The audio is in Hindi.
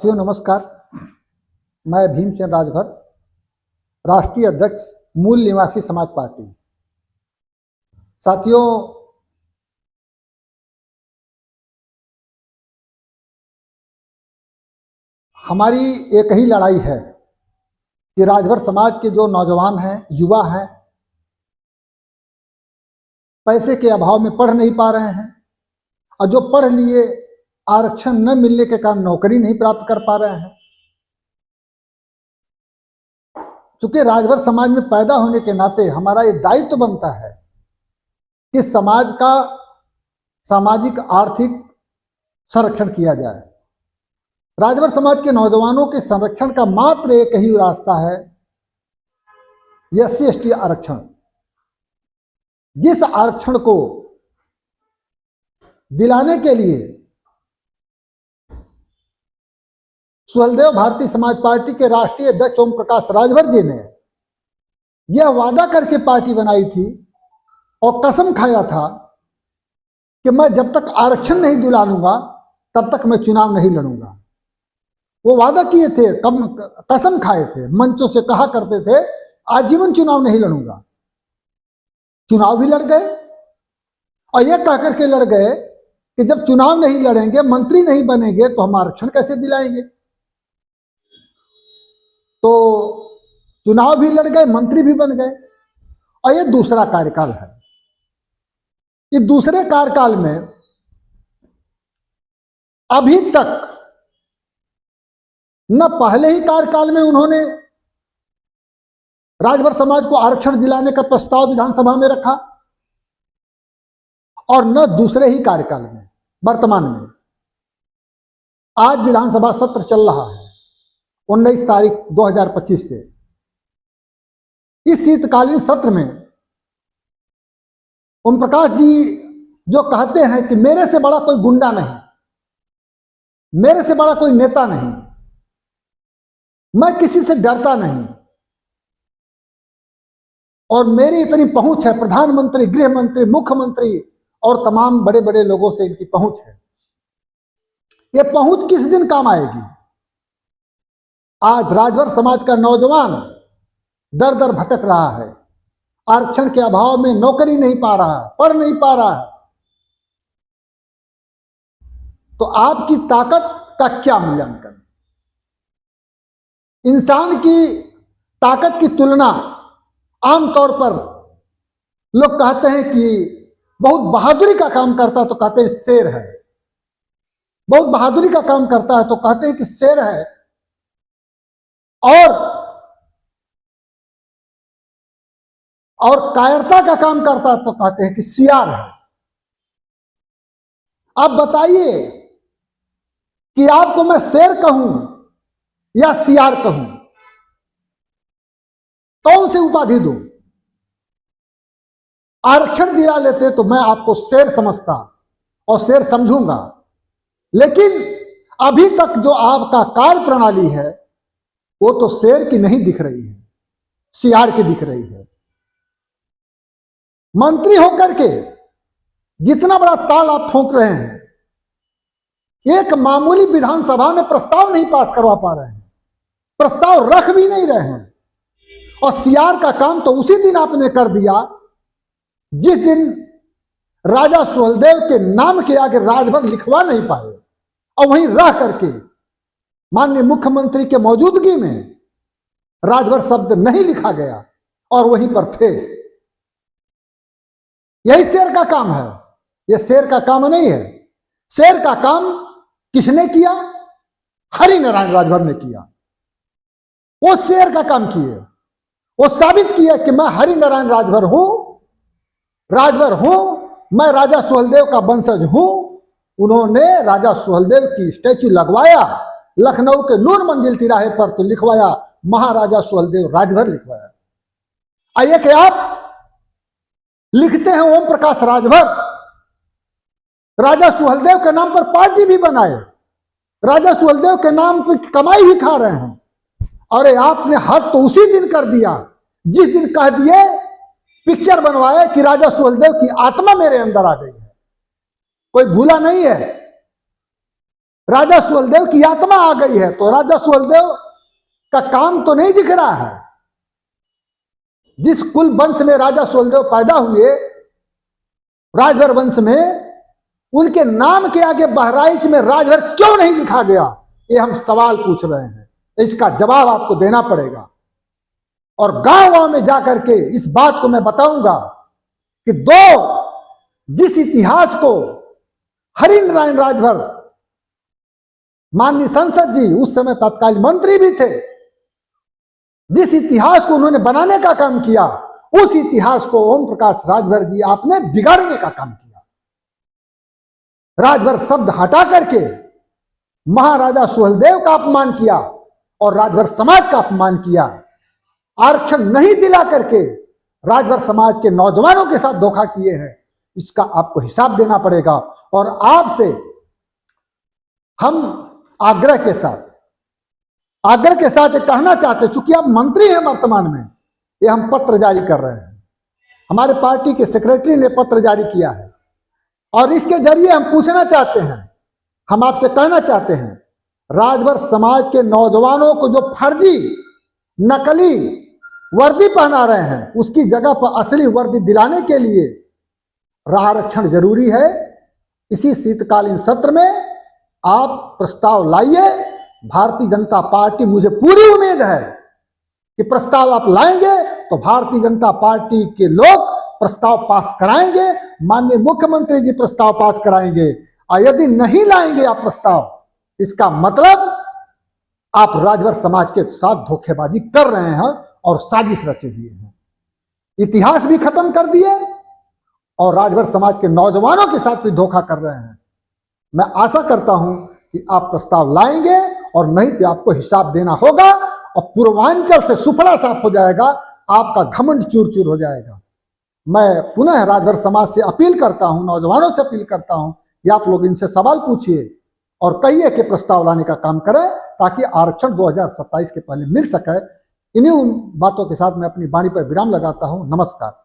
साथियों नमस्कार। मैं भीमसेन राजभर, राष्ट्रीय अध्यक्ष मूल निवासी समाज पार्टी। साथियों, हमारी एक ही लड़ाई है कि राजभर समाज के जो नौजवान हैं, युवा हैं, पैसे के अभाव में पढ़ नहीं पा रहे हैं और जो पढ़ लिए आरक्षण न मिलने के कारण नौकरी नहीं प्राप्त कर पा रहे हैं। चूंकि राजभर समाज में पैदा होने के नाते हमारा ये दायित्व बनता है कि समाज का सामाजिक आर्थिक संरक्षण किया जाए। राजभर समाज के नौजवानों के संरक्षण का मात्र एक ही रास्ता है, SC ST आरक्षण। जिस आरक्षण को दिलाने के लिए सुहलदेव भारतीय समाज पार्टी के राष्ट्रीय अध्यक्ष ओम प्रकाश राजभर जी ने यह वादा करके पार्टी बनाई थी और कसम खाया था कि मैं जब तक आरक्षण नहीं दिला लूंगा तब तक मैं चुनाव नहीं लड़ूंगा। वो वादा किए थे, कसम खाए थे, मंचों से कहा करते थे आजीवन चुनाव नहीं लड़ूंगा। चुनाव भी लड़ गए और यह कह करके लड़ गए कि जब चुनाव नहीं लड़ेंगे, मंत्री नहीं बनेंगे तो हम आरक्षण कैसे दिलाएंगे। तो चुनाव भी लड़ गए, मंत्री भी बन गए और यह दूसरा कार्यकाल है। इस दूसरे कार्यकाल में अभी तक न पहले ही कार्यकाल में उन्होंने राजभर समाज को आरक्षण दिलाने का प्रस्ताव विधानसभा में रखा और न दूसरे ही कार्यकाल में वर्तमान में। आज विधानसभा सत्र चल रहा है 19 तारीख 2025 से। इस शीतकालीन सत्र में ओम प्रकाश जी जो कहते हैं कि मेरे से बड़ा कोई गुंडा नहीं, मेरे से बड़ा कोई नेता नहीं, मैं किसी से डरता नहीं और मेरी इतनी पहुंच है, प्रधानमंत्री, गृह मंत्री, मुख्यमंत्री और तमाम बड़े बड़े लोगों से इनकी पहुंच है। ये पहुंच किस दिन काम आएगी? आज राजभर समाज का नौजवान दर दर भटक रहा है, आरक्षण के अभाव में नौकरी नहीं पा रहा है, पढ़ नहीं पा रहा है। तो आपकी ताकत का क्या मूल्यांकन? इंसान की ताकत की तुलना आमतौर पर लोग कहते हैं कि बहुत बहादुरी का काम करता है तो कहते हैं शेर है, बहुत बहादुरी का काम करता है तो कहते हैं कि शेर है, और कायरता का काम करता है तो कहते हैं कि सियार है। आप बताइए कि आपको मैं शेर कहूं या सियार कहूं, कौन सी उपाधि दूं? आरक्षण दिला लेते तो मैं आपको शेर समझता और शेर समझूंगा, लेकिन अभी तक जो आपका कार्य प्रणाली है वो तो शेर की नहीं दिख रही है, सियार की दिख रही है। मंत्री होकर के जितना बड़ा ताल आप ठोक रहे हैं, एक मामूली विधानसभा में प्रस्ताव नहीं पास करवा पा रहे हैं, प्रस्ताव रख भी नहीं रहे हैं। और सियार का काम तो उसी दिन आपने कर दिया जिस दिन राजा सुहलदेव के नाम के आगे राजभर लिखवा नहीं पाए और वहीं रह करके माननीय मुख्यमंत्री के मौजूदगी में राजभर शब्द नहीं लिखा गया और वहीं पर थे। यही शेर का काम है, यह शेर का काम नहीं है। शेर का काम किसने किया? हरिनारायण राजभर ने किया। वो शेर का काम किए, वो साबित किया कि मैं हरिनारायण राजभर हूं, मैं राजा सुहलदेव का वंशज हूं। उन्होंने राजा सुहलदेव की स्टैच्यू लगवाया, लखनऊ के नूर मंजिल तिराहे पर तो लिखवाया महाराजा सुहलदेव राजभर लिखवाया। आइए कि आप लिखते हैं ओम प्रकाश राजभर, राजा सुहलदेव के नाम पर पार्टी भी बनाए, राजा सुहलदेव के नाम पर कमाई भी खा रहे हैं। अरे आपने हद तो उसी दिन कर दिया जिस दिन कह दिए, पिक्चर बनवाए कि राजा सुहलदेव की आत्मा मेरे अंदर आ गई है। कोई भूला नहीं है राजा सुहेलदेव की आत्मा आ गई है, तो राजा सुहेलदेव का काम तो नहीं दिख रहा है। जिस कुल वंश में राजा सुहेलदेव पैदा हुए, राजभर वंश में, उनके नाम के आगे बहराइच में राजभर क्यों नहीं लिखा गया, ये हम सवाल पूछ रहे हैं। इसका जवाब आपको देना पड़ेगा। और गांव गांव में जाकर के इस बात को मैं बताऊंगा कि जिस इतिहास को हरिनारायण राजभर, माननीय संसद जी उस समय तत्कालीन मंत्री भी थे, जिस इतिहास को उन्होंने बनाने का काम किया, उस इतिहास को ओम प्रकाश राजभर जी आपने बिगाड़ने का काम किया। राजभर शब्द हटा करके महाराजा सुहेलदेव का अपमान किया और राजभर समाज का अपमान किया। आरक्षण नहीं दिला करके राजभर समाज के नौजवानों के साथ धोखा किए हैं, इसका आपको हिसाब देना पड़ेगा। और आपसे हम आग्रह के साथ ये कहना चाहते, चूंकि आप मंत्री हैं वर्तमान में, ये हम पत्र जारी कर रहे हैं, हमारे पार्टी के सेक्रेटरी ने पत्र जारी किया है, और इसके जरिए हम पूछना चाहते हैं, हम आपसे कहना चाहते हैं, राजभर समाज के नौजवानों को जो फर्जी नकली वर्दी पहना रहे हैं, उसकी जगह पर असली वर्दी दिलाने के लिए आरक्षण जरूरी है। इसी शीतकालीन सत्र में आप प्रस्ताव लाइए। भारतीय जनता पार्टी, मुझे पूरी उम्मीद है कि प्रस्ताव आप लाएंगे तो भारतीय जनता पार्टी के लोग प्रस्ताव पास कराएंगे, माननीय मुख्यमंत्री जी प्रस्ताव पास कराएंगे। और यदि नहीं लाएंगे आप प्रस्ताव, इसका मतलब आप राजभर समाज के साथ धोखेबाजी कर रहे हैं और साजिश रचे हुए हैं। इतिहास भी खत्म कर दिए और राजभर समाज के नौजवानों के साथ भी धोखा कर रहे हैं। मैं आशा करता हूं कि आप प्रस्ताव लाएंगे, और नहीं तो आपको हिसाब देना होगा और पूर्वांचल से सुफड़ा साफ हो जाएगा, आपका घमंड चूर चूर हो जाएगा। मैं पुनः राजभर समाज से अपील करता हूं, नौजवानों से अपील करता हूं कि आप लोग इनसे सवाल पूछिए और कहिए कि प्रस्ताव लाने का काम करें, ताकि आरक्षण 2027 के पहले मिल सके। इन्हीं बातों के साथ मैं अपनी वाणी पर विराम लगाता हूं। नमस्कार।